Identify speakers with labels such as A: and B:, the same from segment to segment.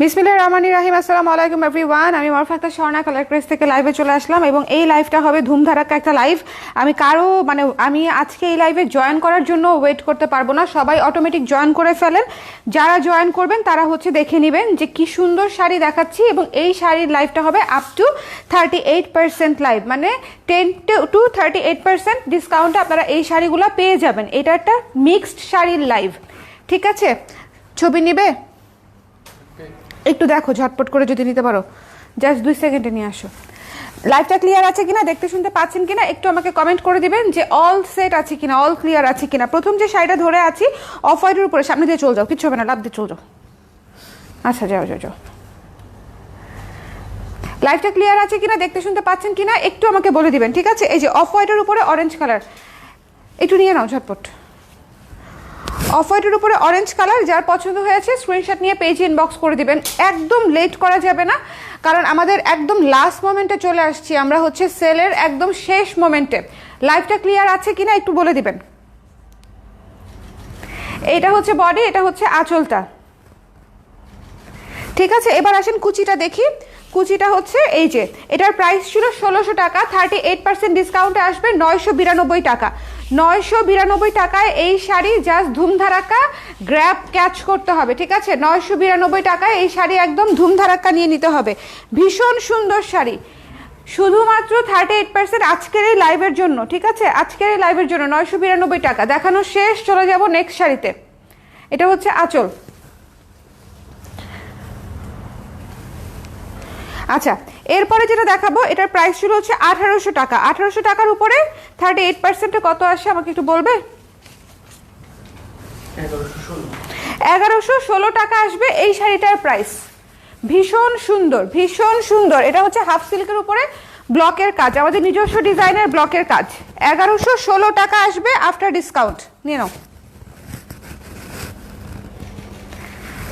A: বিসমিল্লাহির রহমানির রহিম। আসসালামু আলাইকুম এভরিওয়ান। আমি মারুফা আক্তার স্বর্ণা কালার প্রেস থেকে লাইভে চলে আসলাম এবং এই লাইভটা হবে ধুমধারাক্কা একটা লাইভ। আমি আজকে এই লাইভে জয়েন করার জন্য ওয়েট করতে পারবো না, সবাই অটোমেটিক জয়েন করে ফেলেন। যারা জয়েন করবেন তারা দেখে নেবেন যে কি সুন্দর শাড়ি দেখাচ্ছি এবং এই শাড়ির লাইভটা হবে আপ টু 38% লাইভ, মানে 10 to 38% ডিসকাউন্টে আপনারা এই শাড়িগুলো পেয়ে যাবেন। এটা একটা মিক্সড শাড়ির লাইভ, ঠিক আছে? ছবি নিবে? একটু দেখো ঝটপট করে যদি নিতে পারো, জাস্ট 2 সেকেন্ডে নিয়ে আসো। লাইভটা ক্লিয়ার আছে কিনা, দেখতে শুনতে পাচ্ছেন কিনা একটু আমাকে কমেন্ট করে দিবেন যে অল সেট আছে কিনা, অল ক্লিয়ার আছে কিনা। প্রথম যে শাড়িটা ধরে আছি অফ হোয়াইটের উপরে, সামনে দিয়ে চলে যাও, কিচ্ছু হবে না, লাভ দিয়ে চলে যাও। আচ্ছা যাও যাও যাও। লাইভটা ক্লিয়ার আছে কিনা, দেখতে শুনতে পাচ্ছেন কিনা একটু আমাকে বলে দিবেন, ঠিক আছে? এই যে অফ হোয়াইটের উপরে অরেঞ্জ কালার, একটু নিয়ে নাও ঝটপট। অফ হোয়াইটের উপরে অরেঞ্জ কালার, যার পছন্দ হয়েছে স্ক্রিনশট নিয়ে পেজে ইনবক্স করে দিবেন। একদম লেট করা যাবে না, কারণ আমাদের একদম লাস্ট মোমেন্টে চলে আসছি, আমরা সেলের একদম শেষ মোমেন্টে। লাইভটা ক্লিয়ার আছে কিনা একটু বলে দিবেন। এটা বডি, এটা আঁচলটা, ঠিক আছে? এবার আসেন কুচিটা দেখি। কুচিটা এই যে, এটার প্রাইস ছিল 1600 টাকা, 38% ডিসকাউন্টে আসবে 992 টাকা। 992 টাকায় এই শাড়ি জাস্ট ধুমধারাক্কা গ্র্যাব ক্যাচ করতে হবে, ঠিক আছে? 992 টাকায় এই শাড়ি একদম ধুমধারাক্কা নিয়ে নিতে হবে। ভীষণ সুন্দর শাড়ি, শুধুমাত্র 38% আজকের এই লাইভের জন্য, ঠিক আছে? আজকের এই লাইভের জন্য 992 টাকা। দেখানো শেষ, চলে যাব নেক্সট শাড়িতে। এটা আঁচল। আচ্ছা, এরপরে যেটা দেখাবো এটার প্রাইস ছিল 1800 টাকা। 1800 টাকার উপরে 38%-এ কত আসে আমাকে একটু বলবে? 1116 টাকা আসবে এই শাড়িটার প্রাইস। ভীষণ সুন্দর, ভীষণ সুন্দর। এটা হাফ সিল্কের উপরে ব্লকের কাজ, আমাদের নিজস্ব ডিজাইনের ব্লকের কাজ। 1116 টাকা আসবে আফটার ডিসকাউন্ট। নিয়ে নাও।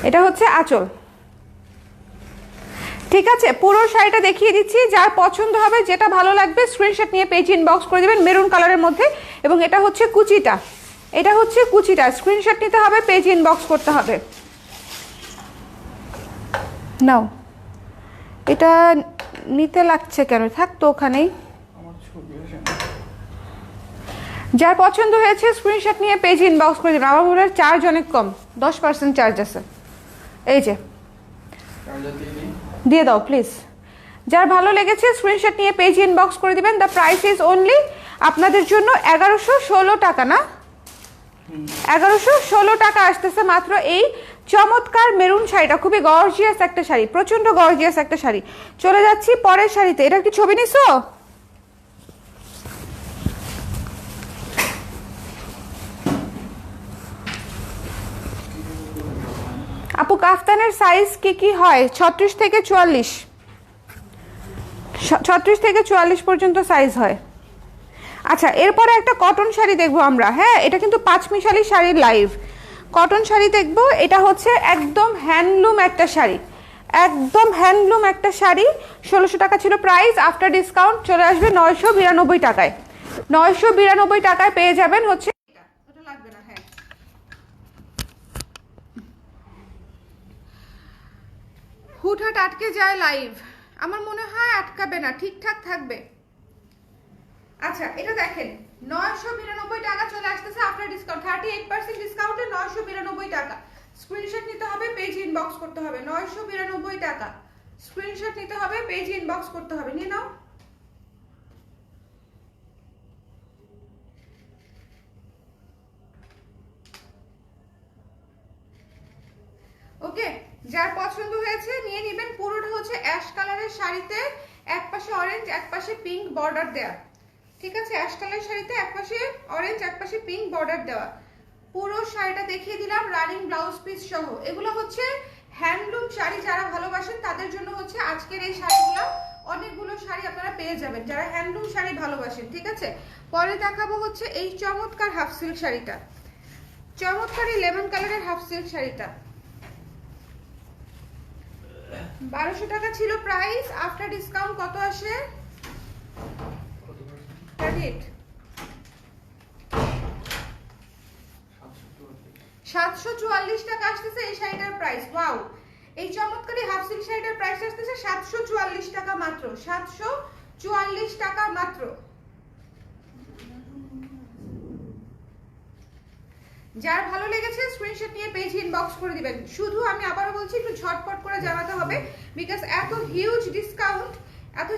A: এটা আঁচল, ঠিক আছে? পুরো শাড়িটা দেখিয়ে দিচ্ছি, যার পছন্দ হবে, যেটা ভালো লাগবে স্ক্রিনশট নিয়ে পেজ ইনবক্স করে দিবেন মেরুন কালারের মধ্যে। এবং এটা কুচিটা, এটা কুচিটা, স্ক্রিনশট নিতে হবে, পেজ ইনবক্স করতে হবে। নাও, এটা নিতে লাগছে কেন, থাকতো ওখানেই। যার পছন্দ হয়েছে স্ক্রিনশট নিয়ে পেজ ইনবক্স করে দিবেন। আমার মনে হয় চার্জ অনেক কম, 10% চার্জ আছে। এই যে দিয়ে দাও প্লিজ। যার ভালো লেগেছে স্ক্রিনশট নিয়ে পেজ ইনবক্স করে দিবেন। দ্য প্রাইস ইজ অনলি আপনাদের জন্য 1116 টাকা, না 1116 টাকা আসতেছে মাত্র এই চমৎকার মেরুন শাড়িটা। খুবই গর্জিয়াস একটা শাড়ি, প্রচন্ড গর্জিয়াস একটা শাড়ি। চলে যাচ্ছি পরের শাড়িতে। এটা কি ছবি নিছো? আপু কাফতানের সাইজ কি হয়? 36 থেকে 44, 36 থেকে 44 পর্যন্ত সাইজ হয়। আচ্ছা, এরপরে একটা কটন শাড়ি দেখবো আমরা। হ্যাঁ, এটা কিন্তু পাঁচমিশালি শাড়ির লাইভ। কটন শাড়ি দেখবো। এটা একদম হ্যান্ডলুম একটা শাড়ি, একদম হ্যান্ডলুম একটা শাড়ি। 1600 টাকা ছিল প্রাইস, আফটার ডিসকাউন্ট চলে আসবে 992 টাকায়। 992 টাকায় পেয়ে যাবেন এটা লাগবে না। হ্যাঁ, হুটহাট আটকে যায় লাইভ, আমার মনে হয় আটকাবে না, ঠিকঠাক থাকবে। আচ্ছা, এটা দেখেন 992 টাকা চলে আসতেছে আফটার ডিসকাউন্ট, 38% ডিসকাউন্টে 992 টাকা। স্ক্রিনশট নিতে হবে, পেজ ইনবক্স করতে হবে। 992 টাকা, স্ক্রিনশট নিতে হবে, পেজ ইনবক্স করতে হবে। নিয়ে নাও। ওকে, যার পছন্দ হয়েছে নিয়ে নেবেন। পুরোটা অ্যাশ কালারের শাড়িতে, এক পাশে অরেঞ্জ এক পাশে পিঙ্ক বর্ডার দেয়া, ঠিক আছে? অ্যাশ কালারের শাড়িতে এক পাশে অরেঞ্জ এক পাশে পিঙ্ক বর্ডার দেওয়া। পুরো শাড়িটা দেখিয়ে দিলাম রানিং ব্লাউজ পিস সহ। এগুলো হ্যান্ডলুম শাড়ি, যারা ভালোবাসেন তাদের জন্য আজকের এই শাড়িগুলো। অনেকগুলো শাড়ি আপনারা পেয়ে যাবেন যারা হ্যান্ডলুম শাড়ি ভালোবাসেন, ঠিক আছে? পরে দেখাবো এই চমৎকার হাফ সিল্ক শাড়িটা, চমৎকার এই লেমন কালারের হাফ সিল্ক শাড়িটা। 1200 টাকা ছিল প্রাইস, আফটার ডিসকাউন্ট কত আসে? 38, 744 টাকা আসতেছে এই শাড়িটার প্রাইস। ওয়াও, এই চমৎকারী হাফ সিল্ক শাড়িটার প্রাইস আসতেছে 744 টাকা মাত্র, 744 টাকা মাত্র। যার ভালো লেগেছে স্ক্রিনশট নিয়ে পেজ ইনবক্স করে দিবেন। শুধু আমি আবারও বলছি একটু ঝটপট করে জানাতে হবে, বিকজ এত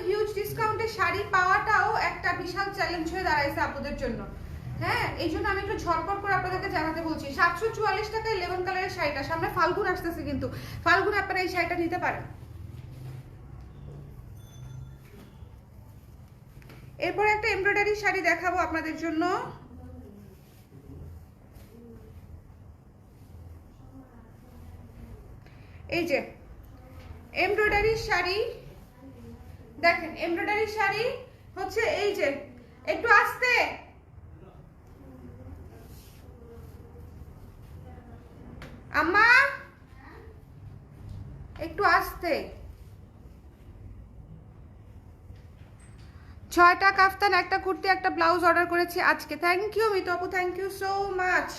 A: হিউজ ডিসকাউন্টে শাড়ি পাওয়াটাও একটা বিশাল চ্যালেঞ্জ হয়ে দাঁড়াইছে আপনাদের জন্য। হ্যাঁ, এই জন্য আমি একটু ঝটপট করে আপনাদেরকে জানাতে বলছি। 744 টাকায় লেমন কালারের শাড়িটা, সামনে ফাল্গুন আসতেছে, কিন্তু ফাল্গুনে আপনারা এই শাড়িটা নিতে পারেন। এরপর একটা এমব্রয়ডারি শাড়ি দেখাবো আপনাদের জন্য। এই যে এমব্রয়ডারি শাড়ি দেখেন, এমব্রয়ডারি শাড়ি হচ্ছে এই যে, একটু আস্তে, আম্মা একটু আস্তে। 6টা কাফতান, একটা কুর্তি, একটা ব্লাউজ অর্ডার করেছি আজকে। থ্যাংক ইউ মিতু আপু, থ্যাংক ইউ সো মাচ।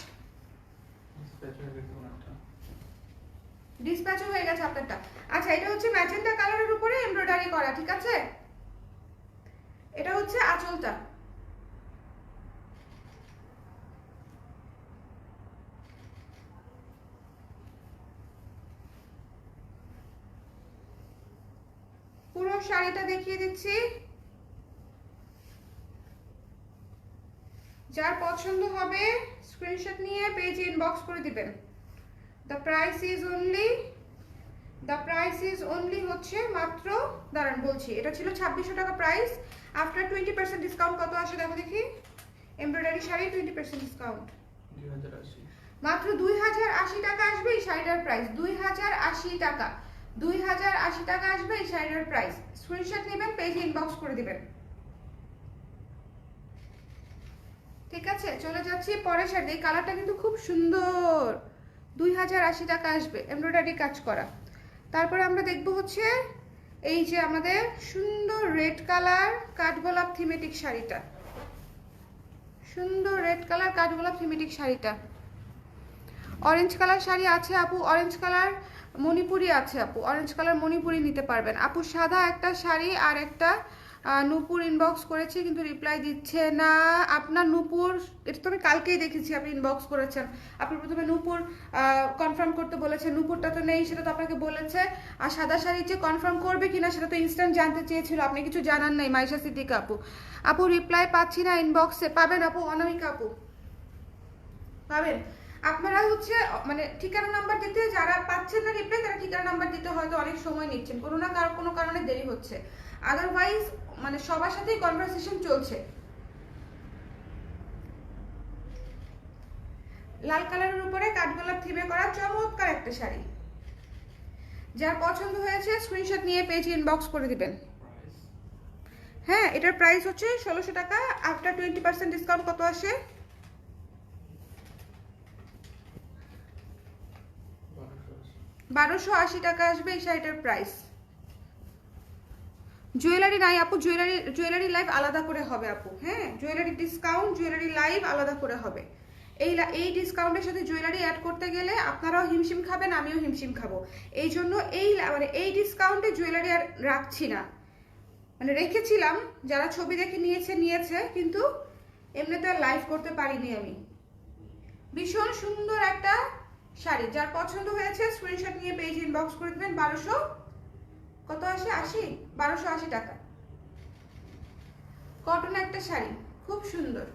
A: ডিসপ্যাচও হয়ে গেছে আপনারটা। আচ্ছা, এটা হচ্ছে ম্যাজেন্টা কালারের উপরে এমব্রয়ডারি করা, ঠিক আছে? এটা হচ্ছে আঁচলটা। পুরো শাড়িটা দেখিয়ে দিচ্ছি। যার পছন্দ হবে স্ক্রিনশট নিয়ে পেজে ইনবক্স করে দিবেন। দ্য প্রাইস ইজ অনলি হচ্ছে মাত্র, দাঁড়ান বলছি, এটা ছিল 2600 টাকা প্রাইস। আফটার 20% ডিসকাউন্ট কত আসে দেখো দেখি। এমব্রয়ডারি শাড়ি 20% ডিসকাউন্ট,
B: 2080,
A: মাত্র 2080 টাকা আসবে এই শাড়িটার প্রাইস। 2080 টাকা, 2080 টাকা আসবে এই শাড়িটার প্রাইস। স্ক্রিনশট নেবেন, পেজে ইনবক্স করে দিবেন, ঠিক আছে? চলে যাচ্ছি পরের শাড়ি। এই কালারটা কিন্তু খুব সুন্দর, 2080 টাকা আসবে, এমব্রয়ডারি কাজ করা। তারপরে আমরা দেখব হচ্ছে এই যে আমাদের সুন্দর রেড কালার কাঠগোলাপ থিমেটিক শাড়িটা, সুন্দর রেড কালার কাঠগোলাপ থিমেটিক শাড়িটা। অরেঞ্জ কালার শাড়ি আছে আপু, অরেঞ্জ কালার মণিপুরি আছে আপু, অরেঞ্জ কালার মণিপুরি নিতে পারবেন আপু। সাদা একটা শাড়ি আর একটা নূপুর ইনবক্স করেছি কিন্তু রিপ্লাই দিচ্ছে না। আপনার নূপুর, এটা তো আমি কালকেই দেখেছি আপনি ইনবক্স করেছেন। আপনি প্রথমে নূপুর কনফার্ম করতে বলেছেন, নূপুরটা তো নেই, সেটা তো আপনাকে বলেছে। আর সাদা শাড়ি যে কনফার্ম করবে কিনা সেটা তো ইনস্ট্যান্ট জানতে চেয়েছিল, আপনি কিছু জানান নাই। মাইশা সিদ্দিকা আপু, আপু রিপ্লাই পাচ্ছি না ইনবক্সে। পাবেন আপু, অনামিকা আপু পাবেন। আপনারা হচ্ছে মানে ঠিকানা নাম্বার দিতে, যারা পাচ্ছেন না রিপ্লাই তারা ঠিকানা নাম্বার দিতে হয়তো অনেক সময় নিচ্ছেন, কোনো কারণে দেরি হচ্ছে। আদারওয়াইজ মানে সবার সাথেই কনভারসেশন চলছে। লাল কালারের উপরে কাঠগোলাপ থিমে করা চমৎকার একটা শাড়ি। যার পছন্দ হয়েছে স্ক্রিনশট নিয়ে পেজে ইনবক্স করে দিবেন। হ্যাঁ, এটার প্রাইস হচ্ছে 1600 টাকা। আফটার 20% ডিসকাউন্ট কত আসে? 1280 টাকা আসবে এই শাড়িটার প্রাইস। জুয়েলারি নাই আপু, জুয়েলারি লাইভ আলাদা করে হবে আপু। হ্যাঁ, জুয়েলারি ডিসকাউন্ট, জুয়েলারি লাইভ আলাদা করে হবে। এই ডিসকাউন্টের সাথে জুয়েলারি অ্যাড করতে গেলে আপনারাও হিমশিম খাবেন, আমিও হিমশিম খাবো। এই জন্য এই ডিসকাউন্টে জুয়েলারি আর রাখছি না, মানে রেখেছিলাম, যারা ছবি দেখে নিয়েছে, কিন্তু এমনিতে আর লাইভ করতে পারিনি আমি। ভীষণ সুন্দর একটা শাড়ি, যার পছন্দ হয়েছে স্ক্রিনশট নিয়ে পেজ ইনবক্স করে দেবেন। 1200 কত আসে? 1280 টাকা। কটন একটা শাড়ি, খুব সুন্দর।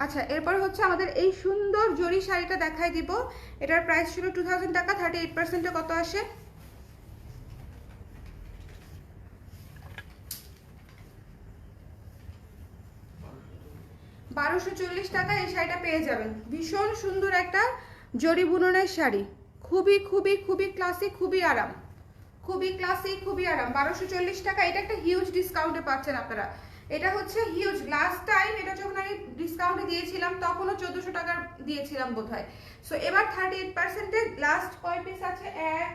A: আচ্ছা, এরপর হচ্ছে আমাদের এই সুন্দর জরি শাড়িটা দেখাই দিব। এটার প্রাইস ছিল 2000 টাকা, 38%-এ কত আসে? 1240 টাকা এই শাড়িটা পেয়ে যাবেন। ভীষণ সুন্দর একটা জরি বুননের শাড়ি, খুবই খুবই খুবই ক্লাসিক, খুবই আরাম, খুবই ক্লাসিক, খুবই আরাম। 1240 টাকা। এটা একটা হিউজ ডিসকাউন্টে পাচ্ছেন আপনারা। এটা হচ্ছে হিউজ। লাস্ট টাইম এটা যখন আমি ডিসকাউন্টে দিয়েছিলাম তখনও 1400 টাকা দিয়েছিলাম বোধহয়। সো এবার 38%-এ লাস্ট কয় পিস আছে? 1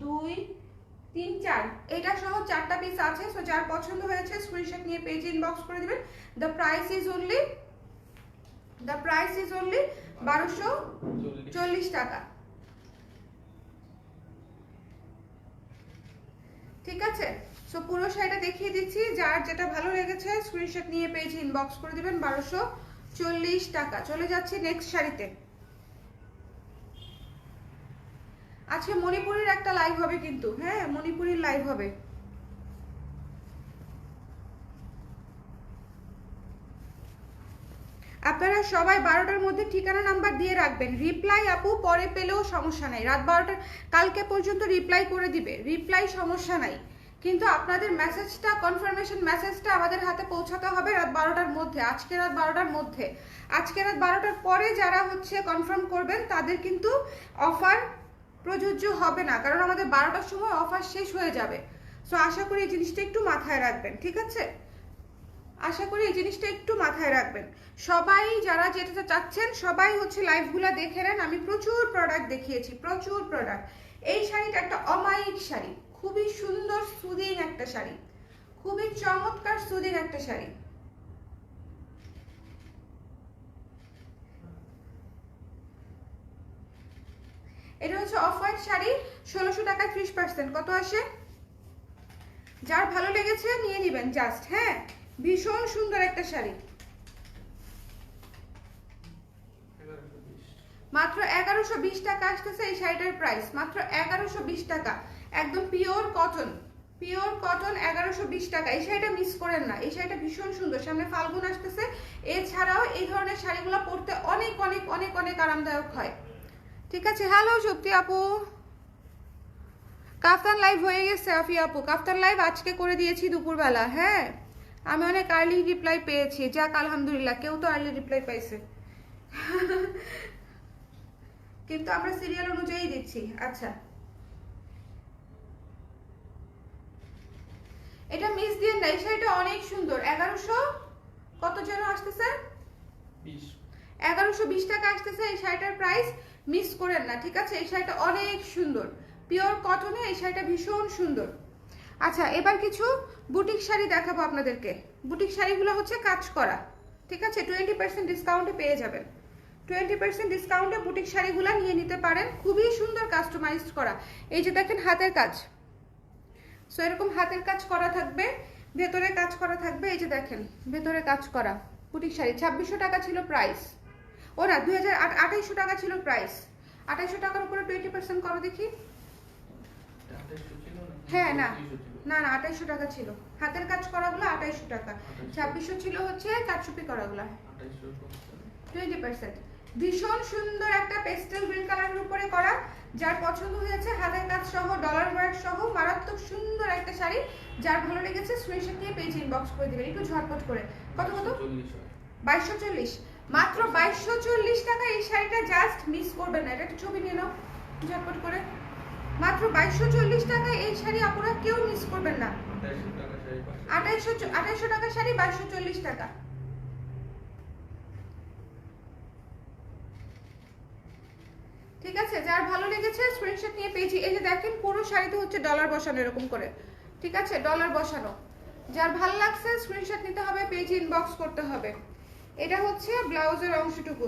A: 2 3 4, এটা সহ 4টা পিস আছে। সো যার পছন্দ হয়েছে স্ক্রিনশট নিয়ে পেজে ইনবক্স করে দিবেন। দ্য প্রাইস ইজ অনলি 1240 টাকা। ঠিক আছে, সো পুরো শাড়িটা দেখিয়ে দিচ্ছি, যার যেটা ভালো লেগেছে স্ক্রিনশট নিয়ে পেজ ইনবক্স করে দিবেন। 1240 টাকা। চলে যাচ্ছি নেক্সট শাড়িতে। আজকে মণিপুরের একটা লাইভ হবে কিন্তু, হ্যাঁ মণিপুরের লাইভ হবে। আপনারা সবাই 12টার মধ্যে ঠিকানা নাম্বার দিয়ে রাখবেন। রিপ্লাই আপু পরে পেলেও সমস্যা নাই, রাত 12টার কালকে পর্যন্ত রিপ্লাই করে দিবে, রিপ্লাই সমস্যা নাই, কিন্তু আপনাদের মেসেজটা কনফার্মেশন মেসেজটা আমাদের হাতে পৌঁছাতে হবে রাত 12টার মধ্যে। আজকে রাত 12টার মধ্যে, আজকে রাত 12টার পরে যারা হচ্ছে কনফার্ম করবেন তাদের কিন্তু অফার প্রযোজ্য হবে না, কারণ আমাদের 12টার সময় অফার শেষ হয়ে যাবে। সো আশা করি এই জিনিসটা একটু মাথায় রাখবেন, ঠিক আছে? আশা করি এই জিনিসটা একটু মাথায় রাখবেন। সবাই যারা যেটা চাচ্ছেন সবাই হচ্ছে লাইভগুলো দেখে নেন। আমি প্রচুর প্রোডাক্ট দেখিয়েছি, প্রচুর প্রোডাক্ট। এই শাড়িটা একটা অমায়িক শাড়ি, খুবই সুন্দর সুদিং একটা শাড়ি, খুবই চমৎকার সুদিং একটা শাড়ি। এটা হচ্ছে অফ হোয়াইট শাড়ি, 1600 টাকা 30%। কত আসে? যার ভালো লেগেছে নিয়ে নেবেন জাস্ট, হ্যাঁ ভীষণ সুন্দর একটা শাড়ি। মাত্র 1120 টাকা আসতেছে এই শাড়িটার প্রাইস, মাত্র 1120 টাকা। একদম পিওর কটন, পিওর কটন, 1120 টাকা। এই শাড়িটা মিস করেন না, এই শাড়িটা ভীষণ সুন্দর। সামনে ফাল্গুন আসতেছে, এছাড়াও এই ধরনের শাড়িগুলো পরতে অনেক অনেক অনেক অনেক আরামদায়ক হয়। ঠিক আছে, হ্যালো শক্তি আপু, কাফতান লাইভ হয়ে গেছে। আফি আপু কাফতান লাইভ আজকে করে দিয়েছি দুপুরবেলা, হ্যাঁ আমি অনেক আর্লি রিপ্লাই পেয়েছি, যাক আলহামদুলিল্লাহ, কেউ তো আর্লি রিপ্লাই পাইছে। কিন্তু আমরা সিরিয়াল অনুযায়ী দিচ্ছি। আচ্ছা, এটা মিস দিয়ে না, এই শাড়িটা অনেক সুন্দর। 1100 কত যেন আসতেছে, 1120 টাকা আসতেছে এই শাড়িটার প্রাইস, মিস করেন না, ঠিক আছে? এই শাড়িটা অনেক সুন্দর, পিওর কটনে, এই শাড়িটা ভীষণ সুন্দর। আচ্ছা, এবার কিছু বুটিক শাড়ি দেখাবো আপনাদেরকে। বুটিক শাড়িগুলো হচ্ছে কাজ করা, ঠিক আছে? 20% ডিসকাউন্টে পেয়ে যাবেন, 20% ডিসকাউন্টে বুটিক শাড়িগুলো নিয়ে নিতে পারেন। খুবই সুন্দর কাস্টমাইজড করা, এই যে দেখেন হাতের কাজ, সো এরকম হাতের কাজ করা থাকবে, ভেতরে কাজ করা থাকবে, এই যে দেখেন ভেতরে কাজ করা বুটিক শাড়ি। 2600 টাকা ছিল প্রাইস, ও না 2800 টাকা ছিল প্রাইস। 2800 টাকার উপরে 20% করো দেখি। হ্যাঁ না না না 2800 টাকা ছিল হাতের কাজ করাগুলো, 2800 টাকা। 2600 ছিল হচ্ছে কাটচুপি করাগুলো, 20%। ভীষণ সুন্দর একটা পেস্টেল গ্রিন কালারের উপরে করা, যার পছন্দ হয়েছে হাতের কাজ সহ ডলার ওয়ার্ক সহ মারাত্মক সুন্দর একটা শাড়ি। যার ভালো লেগেছে স্ক্রিনশট নিয়ে পেজ ইনবক্স করে দিবেন একটু ঝটপট করে। কত কত? 2240, মাত্র 2240 টাকা এই শাড়িটা, জাস্ট মিস করবেন না। এটা একটা ছবি নিয়ে নাও ঝটপট করে, মাত্র 2240 টাকা এই শাড়ি, আপনারা কেউ মিস করবেন না। 2800 টাকা শাড়ি 2240 টাকা। ঠিক আছে, যার ভালো লেগেছে স্ক্রিনশট নিয়ে পেয়েছি। এই যে দেখেন পুরো শাড়িতে হচ্ছে ডলার বসানো এরকম করে, ঠিক আছে? ডলার বসানো। যার ভালো লাগছে স্ক্রিনশট নিতে হবে, পেজে ইনবক্স করতে হবে। এটা হচ্ছে ব্লাউজের অংশটুকু,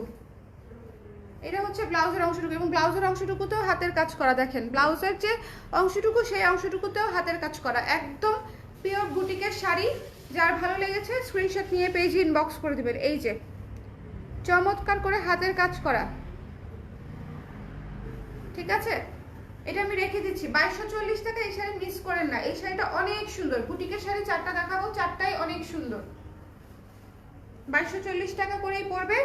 A: এটা হচ্ছে ব্লাউজের অংশটুকু, এবং ব্লাউজের অংশটুকুতেও হাতের কাজ করা। দেখেন ব্লাউজের যে অংশটুকু সেই অংশটুকুতেও হাতের কাজ করা, একদম পিওর বুটিকের শাড়ি। যার ভালো লেগেছে স্ক্রিনশট নিয়ে পেজে ইনবক্স করে দিবেন। এই যে চমৎকার করে হাতের কাজ করা, ঠিক আছে? এটা আমি রেখে দিচ্ছি 2240 টাকা। এই শাড়ি মিস করেন না, এই শাড়িটা অনেক সুন্দর। বুটিকের শাড়ি 4টা দেখাবো, 4টাই অনেক সুন্দর। 2240 টাকা করেই পড়বে,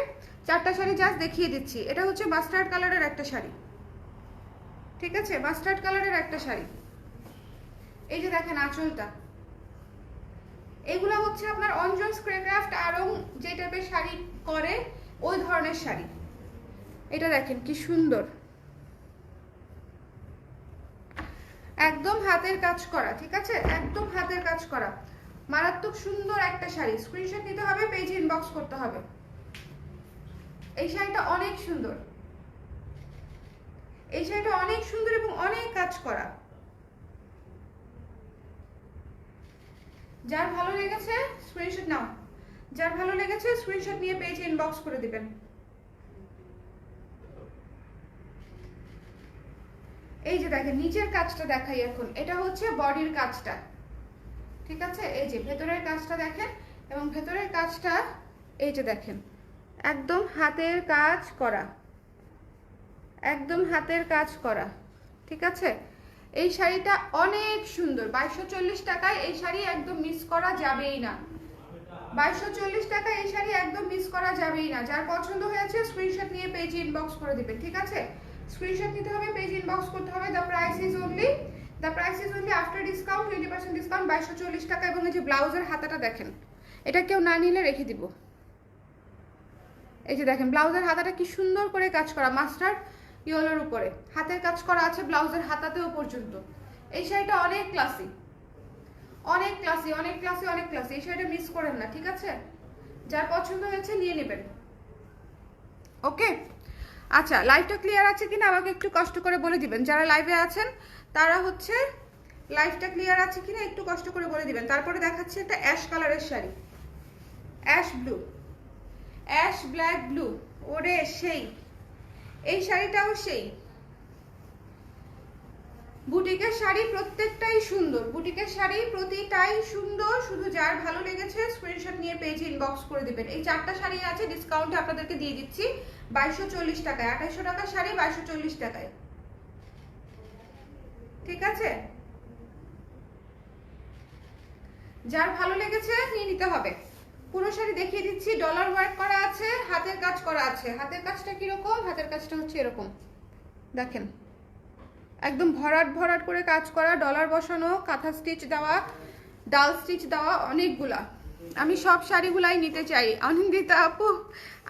A: 4টা শাড়ি জাস্ট দেখিয়ে দিচ্ছি। এটা হচ্ছে মাস্টার্ড কালারের একটা শাড়ি, ঠিক আছে? মাস্টার্ড কালারের একটা শাড়ি। এই যে দেখেন আঁচলটা, এগুলো হচ্ছে আপনার অঞ্জন স্ক্রেক্রাফট আরং যে টাইপের শাড়ি করে ওই ধরনের শাড়ি। এটা দেখেন কি সুন্দর, একদম হাতের কাজ করা, ঠিক আছে? একদম হাতের কাজ করা, মারাত্মক সুন্দর একটা শাড়ি। স্ক্রিনশট নিতে হবে, পেজে ইনবক্স করতে হবে। এই শাড়িটা অনেক সুন্দর, এই শাড়িটা অনেক সুন্দর এবং অনেক কাজ করা। যার ভালো লেগেছে স্ক্রিনশট নাও, যার ভালো লেগেছে স্ক্রিনশট নিয়ে পেজে ইনবক্স করে দিবেন। এই যে দেখেন নিচের কাজটা দেখাই এখন, এটা হচ্ছে বডির কাজটা, ঠিক আছে। এই যে ভেতরের কাজটা দেখেন, এবং ভেতরের কাজটা এই যে দেখেন একদম হাতের কাজ করা, একদম হাতের কাজ করা, ঠিক আছে। এই শাড়িটা অনেক সুন্দর, 2240 টাকায় এই শাড়ি একদম মিস করা যাবেই না। 2240 টাকা এই শাড়ি একদম মিস করা যাবেই না। যার পছন্দ হয়েছে স্ক্রিনশট নিয়ে পেজে ইনবক্স করে দিবেন, ঠিক আছে। স্ক্রিনশট নিতে হবে, পেজে ইনবক্স করতে হবে। The price is only after discount 20% discount 2240 টাকা। এবং এই যে ব্লাউজের হাতাটা দেখেন, এটা কেউ না নিলে রেখে দিব। এই যে দেখেন ব্লাউজের হাতাটা কি সুন্দর করে কাজ করা, মাস্টার্ড ইয়েলোর উপরে হাতের কাজ করা আছে ব্লাউজের হাতাতেও পর্যন্ত। এই শাড়িটা অনেক ক্লাসি, অনেক ক্লাসি, অনেক ক্লাসি, অনেক ক্লাসি। এই শাড়িটা মিস করেন না, ঠিক আছে। যার পছন্দ হয়েছে নিয়ে নেবেন, ওকে। আচ্ছা, লাইভটা ক্লিয়ার আছে কিনা আমাকে একটু কষ্ট করে বলে দিবেন। যারা লাইভে আছেন তারা হচ্ছে লাইভটা ক্লিয়ার আছে কিনা একটু কষ্ট করে বলে দিবেন। তারপরে দেখাচ্ছি একটা অ্যাশ কালারের sari, ash blue, ash black blue, ওরে সেই। এই শাড়িটাও সেই। বুটিকের শাড়ি প্রত্যেকটাই সুন্দর, বুটিকের শাড়ি প্রতিটাই সুন্দর। শুধু যার ভালো লেগেছে স্ক্রিনশট নিয়ে পেজে ইনবক্স করে দিবেন। এই 4টা শাড়ি আছে ডিসকাউন্টে আপনাদেরকে দিয়ে দিচ্ছি 2240 টাকায়। 2800 টাকার শাড়ি 2240 টাকায়, ঠিক আছে। যার ভালো লেগেছে নিয়ে নিতে হবে। পুরো শাড়ি দেখিয়ে দিচ্ছি, ডলার ওয়ার্ক করা আছে, হাতের কাজ করা আছে। হাতের কাজটা কিরকম? হাতের কাজটা হচ্ছে এরকম দেখেন, একদম ভরাট ভরাট করে কাজ করা, ডলার বসানো, কাঁথা স্টিচ দেওয়া, ডাল স্টিচ দেওয়া, অনেকগুলা। আমি সব শাড়িগুলাই নিতে চাই অনিন্দিতা আপু,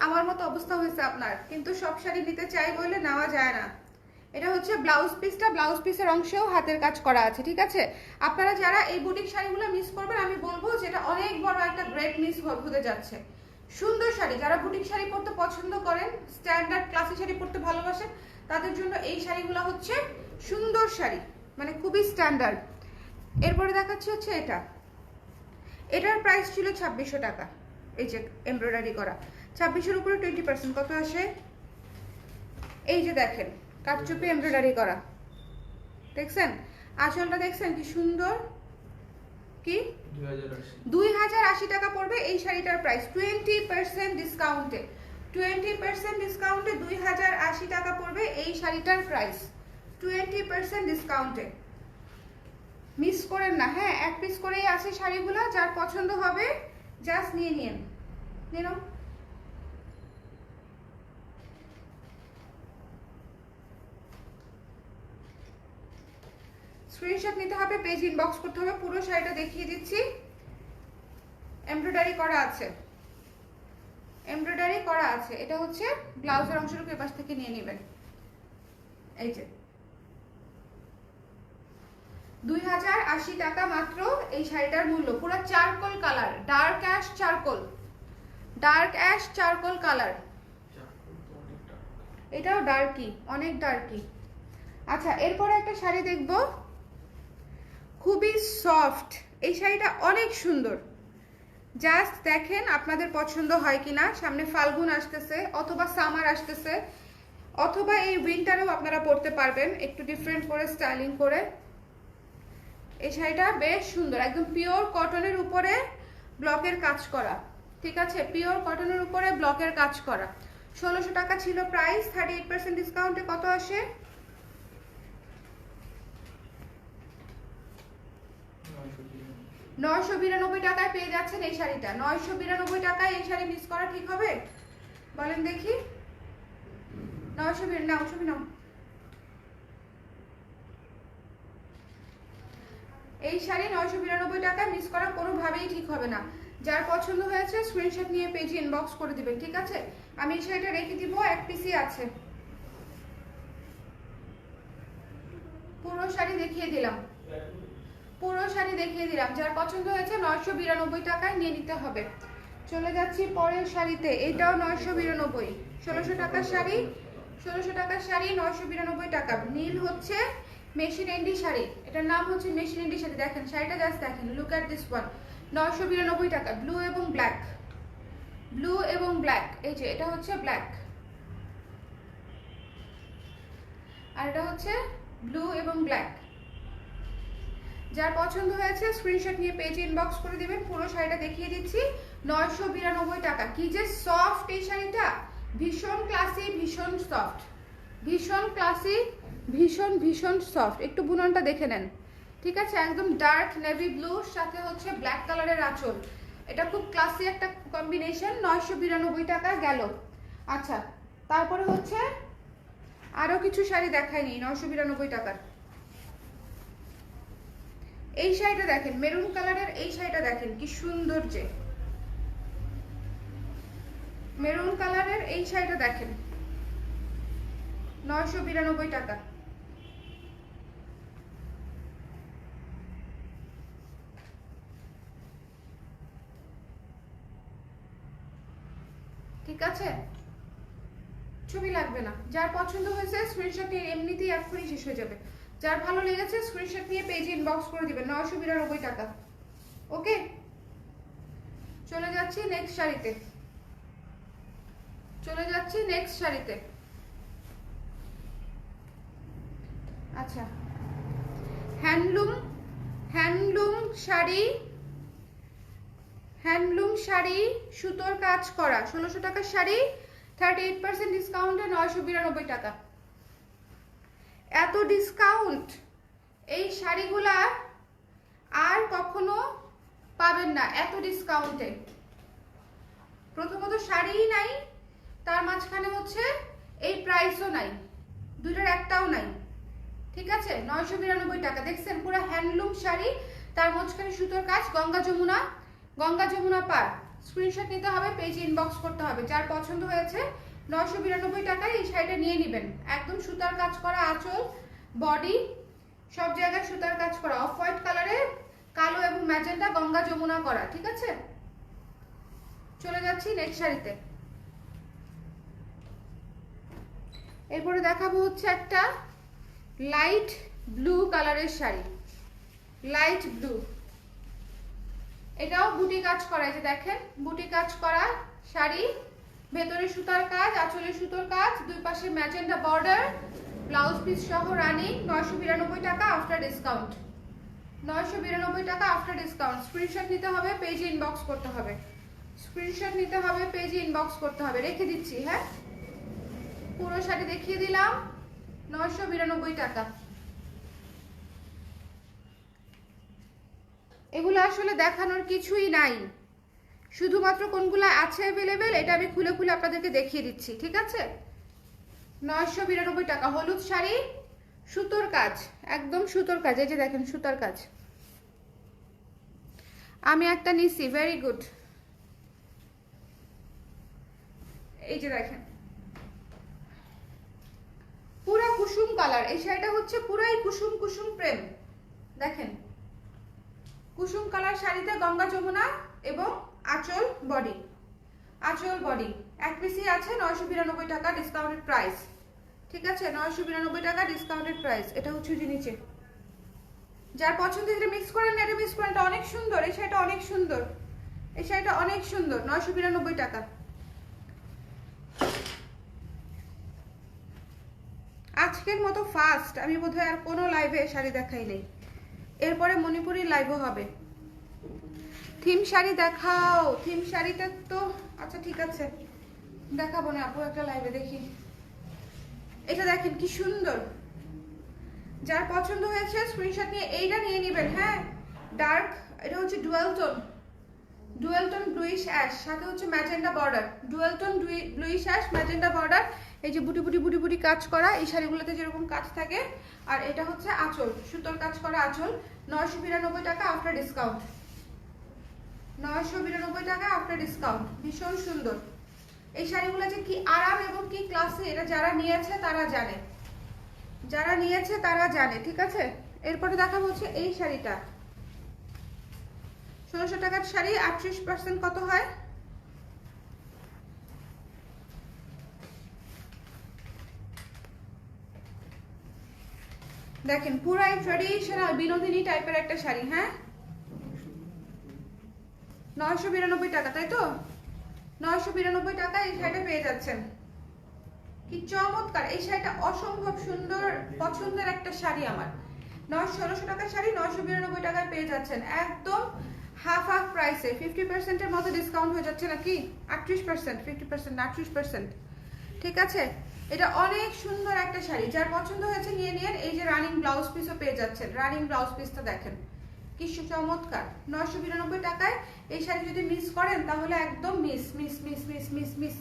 A: আমার মতো অবস্থা হয়েছে আপনার, কিন্তু সব শাড়ি নিতে চাই বলে নেওয়া যায় না। এটা হচ্ছে ব্লাউজ পিসটা, ব্লাউজ পিসের অংশেও হাতের কাজ করা আছে, ঠিক আছে। আপনারা যারা এই বুটিক শাড়িগুলো মিস করবেন, আমি বলবো যে এটা অনেক বড় একটা গ্রেট মিস হতে যাচ্ছে। সুন্দর শাড়ি, যারা বুটিক শাড়ি পরতে পছন্দ করেন, স্ট্যান্ডার্ড ক্লাসি শাড়ি পরতে ভালোবাসেন, তাদের জন্য এই শাড়িগুলো হচ্ছে সুন্দর শাড়ি, মানে খুবই স্ট্যান্ডার্ড। এরপরে দেখাচ্ছি হচ্ছে এটা, এটার প্রাইস ছিল 2600 টাকা। এই যে এমব্রয়ডারি করা, 2600-এর উপরে 20% কত আসে? এই যে দেখেন কাটচুপি এমব্রয়ডারি করা, দেখছেন? আঁচলটা দেখছেন কি সুন্দর, কি 2080 টাকা পড়বে এই শাড়িটার প্রাইস। 20% ডিসকাউন্টে, 20% ডিসকাউন্টে 2080 টাকা পড়বে এই শাড়িটার প্রাইস, 20% ডিসকাউন্টে। মিস করেন না, হ্যাঁ। এক পিস করেই আছে শাড়িগুলো, যার পছন্দ হবে জাস্ট নিয়ে নিন, নিন। স্ক্রিনশট নিতে হবে, পেজ ইনবক্স করতে হবে। পুরো শাড়িটা দেখিয়ে দিচ্ছি, এমব্রয়ডারি করা আছে, এমব্রয়ডারি করা আছে। এটা হচ্ছে ব্লাউজের অংশটুকু এপাশ থেকে নিয়ে নেবেন। এই যে 2080 টাকা মাত্র এই শাড়িটার মূল্য। পুরো charcoal colour, dark ash charcoal, dark ash charcoal colour. এটাও ডার্কি, অনেক ডার্কি। আচ্ছা, এরপরে একটা শাড়ি দেখবো, খুবই সফট। এই শাড়িটা অনেক সুন্দর, জাস্ট দেখেন আপনাদের পছন্দ হয় কিনা। সামনে ফাল্গুন আসতেছে, অথবা সামার আসতেছে, অথবা এই উইন্টারেও আপনারা পরতে পারবেন একটু ডিফারেন্ট করে, স্টাইলিং করে। এই শাড়িটা বেশ সুন্দর, একদম পিওর কটনের উপরে ব্লকের কাজ করা, ঠিক আছে। পিওর কটনের উপরে ব্লকের কাজ করা। 1600 টাকা ছিল প্রাইস, 38% ডিসকাউন্টে কত আসে? 992 টাকায় পেয়ে যাচ্ছেন এই শাড়িটা। 992 টাকায় এই শাড়ি মিস করা ঠিক হবে? বলেন দেখি। 992 নাও, ছবি নাও। এই শাড়ি 992 টাকায় মিস করা কোনোভাবেই ঠিক হবে না। যার পছন্দ হয়েছে স্ক্রিনশট নিয়ে পেজে ইনবক্স করে দিবেন, ঠিক আছে। আমি এই শাড়িটা রেখে দিব, এক পিসই আছে। পুরো শাড়ি দেখিয়ে দিলাম, পুরো শাড়ি দেখিয়ে দিলাম। যার পছন্দ হয়েছে 992 টাকায় নিয়ে নিতে হবে। চলে যাচ্ছি পরের শাড়িতে, এটাও 992, 1600 টাকার শাড়ি, 1600 টাকার শাড়ি 992 টাকা। নীল হচ্ছে মেশিন এন্ডি শাড়ি, এটার নাম হচ্ছে মেশিন এন্ডি শাড়ি। দেখেন শাড়িটা জাস্ট দেখেন, লুক অ্যাট দিস ওয়ান, 992 টাকা। ব্লু এবং ব্ল্যাক, ব্লু এবং ব্ল্যাক। এই যে এটা হচ্ছে ব্ল্যাক, আর এটা হচ্ছে ব্লু এবং ব্ল্যাক। যার পছন্দ হয়েছে স্ক্রিনশট নিয়ে পেজে ইনবক্স করে দিবেন। পুরো শাড়িটা দেখিয়ে দিচ্ছি, 992 টাকা। কি যে সফট এই শাড়িটা, ভীষণ ক্লাসি, ভীষণ সফট, ভীষণ ক্লাসি, ভীষণ ভীষণ সফট। একটু বুননটা দেখে নেন, ঠিক আছে? একদম ডার্ক নেভি ব্লুর সাথে হচ্ছে ব্ল্যাক কালারের আঁচল। এটা খুব ক্লাসি একটা কম্বিনেশন। 992 টাকা গেল। আচ্ছা, তারপরে হচ্ছে আরো কিছু শাড়ি দেখায়নি 992 টাকার। এই শাড়িটা দেখেন, মেরুন কালারের এই শাড়িটা দেখেন কি সুন্দর, যে মেরুন কালারের এই শাড়িটা দেখেন, 992 টাকা। ঠিক আছে, ছবি লাগবে না। যার পছন্দ হয়েছে স্ক্রিনশট নিয়ে, এমনিতেই এক্ষুনি শেষ হয়ে যাবে। যার ভালো লেগেছে স্ক্রিনশট নিয়ে পেজে ইনবক্স করে দিবেন, 992 টাকা। ওকে, চলে যাচ্ছি নেক্সট শাড়িতে, চলে যাচ্ছি নেক্সট শাড়িতে। আচ্ছা, handloom, handloom sari, handloom sari সুতোর কাজ করা, 1600 টাকার শাড়ি, 38% ডিসকাউন্টে 992 টাকা। এত ডিসকাউন্ট এই শাড়িগুলা আর কখনো পাবেন না এত ডিসকাউন্টে। প্রথমত শাড়িই নাই, তার মাঝখানে হচ্ছে এই প্রাইসও নাই, দুইটার একটাও নাই। ঠিক আছে, 992 টাকা। দেখছেন, পুরো হ্যান্ডলুম শাড়ি, তার মাঝখানে সুতোর কাজ, গঙ্গা যমুনা, গঙ্গা যমুনা পার। স্ক্রিনশট নিতে হবে, পেজে ইনবক্স করতে হবে। যার পছন্দ হয়েছে 992 টাকায় এই শাড়িটা নিয়ে নেবেন। একদম সুতার কাজ করা আঁচল, বডি সব জায়গায় সুতার কাজ করা, অফ হোয়াইট কালারে কালো এবং ম্যাজেন্টা গঙ্গা যমুনা করা। ঠিক আছে, চলে যাচ্ছি নেক্সট শাড়িতে। এরপরে দেখাবো হচ্ছে একটা লাইট ব্লু কালারের শাড়ি, লাইট ব্লু। এটাও বুটি কাজ করা, এই যে দেখেন বুটি কাজ করা শাড়ি, ভেতরে সুতার কাজ, আঁচলে সুতোর কাজ, দুই পাশে ম্যাজেন্টা বর্ডার, ব্লাউজ পিস সহ রানিং। 992 টাকা আফটার ডিসকাউন্ট, 992 টাকা আফটার ডিসকাউন্ট। স্ক্রিনশট নিতে হবে, পেজে ইনবক্স করতে হবে, স্ক্রিনশট নিতে হবে, পেজে ইনবক্স করতে হবে। রেখে দিচ্ছি, হ্যাঁ, পুরো শাড়ি দেখিয়ে দিলাম, 992 টাকা। এগুলো আসলে দেখানোর কিছুই নাই, শুধুমাত্র কোনগুলো আছে অ্যাভেলেবেল এটা আমি খুলে খুলে আপনাদেরকে দেখিয়ে দিচ্ছি। ঠিক আছে, 992 টাকা। হলুদ শাড়ি, সুতোর কাজ, একদম সুতোর কাজ, এই যে দেখেন সুতোর কাজ। আমি একটা নিছি, ভেরি গুড, এই যে দেখেন পুরা কুসুম কালার। এই শাড়িটা হচ্ছে পুরাই কুসুম কুসুম প্রেম। দেখেন কুসুম কালার শাড়িতে গঙ্গা যমুনা এবং আঁচল বডি, আঁচল বডি এক পিসই আছে, 992 টাকা ডিসকাউন্টেড প্রাইস। ঠিক আছে, 992 টাকা ডিসকাউন্টেড প্রাইস। এটা হচ্ছে যে নিচে, যার পছন্দ এটা মিক্স করেন না, এটা মিক্স করেন, এটা অনেক সুন্দর, এই শাড়িটা অনেক সুন্দর, এই শাড়িটা অনেক সুন্দর, 992 টাকা। আজকের মতো ফার্স্ট, আমি বোধহয় আর কোনো লাইভে শাড়ি দেখাই নেই, এরপরে মণিপুরি লাইভও হবে। থিম শাড়ি দেখাও, থিম শাড়িটা তো আচ্ছা ঠিক আছে দেখাবো না আপু, একটা লাইভে দেখি। এটা দেখেন কি সুন্দর, যার পছন্দ হয়েছে স্ক্রিনশট নিয়ে এইটা নিয়ে নেবেন। হ্যাঁ, ডার্ক, এটা হচ্ছে dual tone, dual tone bluish ash, সাথে হচ্ছে magenta border, dual tone bluish ash magenta border. এই যে বুটি বুটি বুটি বুটি কাজ করা, এই শাড়িগুলোতে যেরকম কাজ থাকে। আর এটা হচ্ছে আঁচল, সুতোর কাজ করা আঁচল, 992 টাকা আফটার ডিসকাউন্ট, 992 টাকা আফটার ডিসকাউন্ট। ভীষণ সুন্দর এই শাড়িগুলো, যে কি আরাম এবং কি ক্লাসি, এটা যারা নিয়েছে তারা জানে, যারা নিয়েছে তারা জানে। ঠিক আছে, এরপরে দেখা হচ্ছে এই শাড়িটা, 1600 টাকার শাড়ি, 38% কত হয়? দেখেন পুরাই ট্র্যাডিশনাল বিনোদিনী টাইপের একটা শাড়ি। হ্যাঁ, 992 টাকা, তাই তো? 992 টাকা এই শাড়িটা পেয়ে যাচ্ছেন। কি চমৎকার! এই শাড়িটা অসম্ভব সুন্দর, পছন্দের একটা শাড়ি আমার। 1600 টাকার শাড়ি 992 টাকায় পেয়ে যাচ্ছেন, একদম হাফ প্রাইসে। 50% এর মতো ডিসকাউন্ট হয়ে যাচ্ছে নাকি? 38%, 50% না 38%। ঠিক আছে, এটা অনেক সুন্দর একটা শাড়ি, যার পছন্দ হয়েছে নিয়ে নিন। এই যে রানিং ব্লাউজ পিসও পেয়ে যাচ্ছেন, রানিং ব্লাউজ পিসটা দেখেন কি চমৎকার। 992 টাকায় এই শাড়ি যদি মিস করেন তাহলে একদম miss miss miss miss miss miss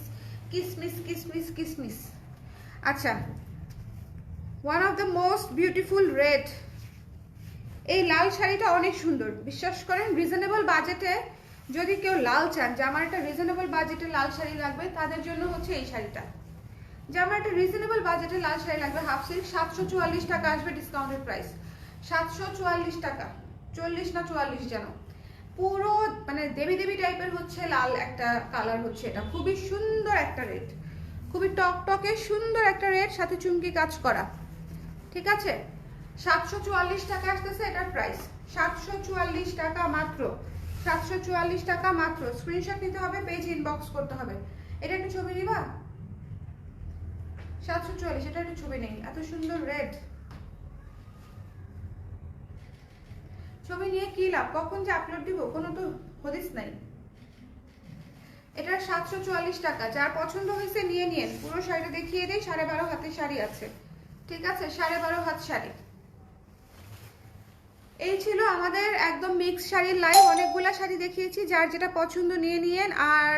A: কিসমিস কিসমিস কিসমিস। আচ্ছা, one of the most beautiful red. এই লাল শাড়িটা অনেক সুন্দর, বিশ্বাস করেন। রিজনেবল বাজেটে যদি কেউ লাল চান, যে আমার একটা রিজনেবল বাজেটে লাল শাড়ি লাগবে, তাদের জন্য হচ্ছে এই শাড়িটা। যে আমার একটা রিজনেবল বাজেটে লাল শাড়ি লাগবে, হাফ সিল্ক, 744 টাকা আসবে ডিসকাউন্টেড প্রাইস। 744 টাকা, 40 না 44 যেন, পুরো মানে দেবী দেবী টাইপের হচ্ছে লাল একটা কালার হচ্ছে। এটা খুবই সুন্দর একটা রেড, খুবই টকটকে সুন্দর একটা রেড, সাথে চুমকি কাজ করা। ঠিক আছে, 744 টাকা আসতেছে এটার প্রাইস। 744 টাকা মাত্র, 744 টাকা মাত্র। স্ক্রিনশট নিতে হবে, পেজ ইনবক্স করতে হবে। এটা একটু ছবি নিবা? 744, এটা একটু ছবি নেই, এত সুন্দর রেড। ছবি নিয়ে কি লাভ, কখন যে আপলোড দিব কোনো তো হদিস নাই। এটা 744 টাকা, যার পছন্দ হয়েছে নিয়ে নিন। পুরো শাড়িটা দেখিয়ে দেই, 12.5 হাতের শাড়ি আছে। ঠিক আছে, 12.5 হাত শাড়ি। এই ছিল আমাদের একদম মিক্স শাড়ির লাইভ। অনেকগুলা শাড়ি দেখিয়েছি, যার যেটা পছন্দ নিয়ে নিয়েন। আর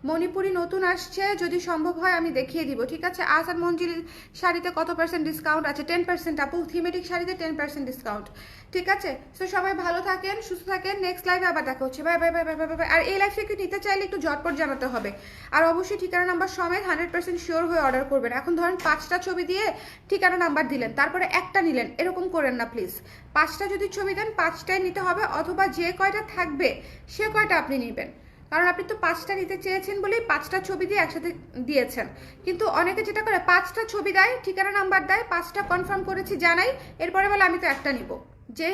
A: মণিপুরি নতুন আসছে, যদি সম্ভব হয় আমি দেখিয়ে দিব। ঠিক আছে, আসান মঞ্জিল শাড়িতে কত % ডিসকাউন্ট আছে? 10% আপু। থিমেটিক শাড়িতে 10% ডিসকাউন্ট। ঠিক আছে, তো সবাই ভালো থাকেন, সুস্থ থাকেন। নেক্সট লাইভে আবার দেখা হচ্ছে। Bye bye bye bye bye bye. আর এই লাইভ থেকে নিতে চাইলে একটু ঝটপট জানাতে হবে। আর অবশ্যই ঠিকানা নাম্বার সমেত 100% শিওর হয়ে অর্ডার করবেন। এখন ধরেন 5টা ছবি দিয়ে ঠিকানা নাম্বার দিলেন, তারপরে একটা নিলেন, এরকম করেন না প্লিজ। 5টা যদি ছবি দেন 5টাই নিতে হবে, অথবা যে কয়টা থাকবে সে কয়টা আপনি নেবেন। কারণ আপনি তো 5টা নিতে চেয়েছেন বলেই 5টা ছবি দিয়ে একসাথে দিয়েছেন। কিন্তু অনেকে যেটা করে 5টা ছবি দেয়, ঠিকানা নাম্বার দেয়, 5টা কনফার্ম করেছি জানাই, এরপরে বলে আমি তো একটা নিব, যে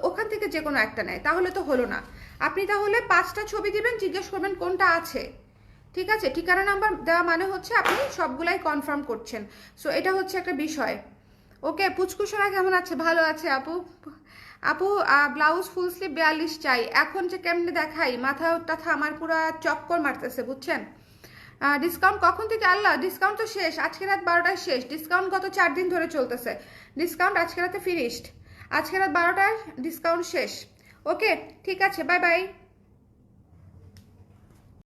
A: ওখান থেকে যে কোনো একটা নেয়, তাহলে তো হলো না। আপনি তাহলে 5টা ছবি দিবেন, জিজ্ঞেস করবেন কোনটা আছে। ঠিক আছে, ঠিকানা নাম্বার দেওয়া মানে হচ্ছে আপনি সবগুলাই কনফার্ম করছেন। সো এটা হচ্ছে একটা বিষয়। ওকে, পুচকুসোরা কেমন আছে? ভালো আছে আপু। আপু ব্লাউজ ফুল স্লিভ 42 চাই। এখন যে কেমনে দেখাই, মাথা টাথা আমার পুরো চক্কর মারতেছে, বুঝছেন। ডিসকাউন্ট কখন থেকে? আল্লাহ, ডিসকাউন্ট তো শেষ, আজকে রাত 12টায় শেষ। ডিসকাউন্ট গত 4 দিন ধরে চলতেছে। ডিসকাউন্ট আজকে রাতে ফিনিশড, আজকে রাত 12টায় ডিসকাউন্ট শেষ। ওকে, ঠিক আছে, বাই বাই।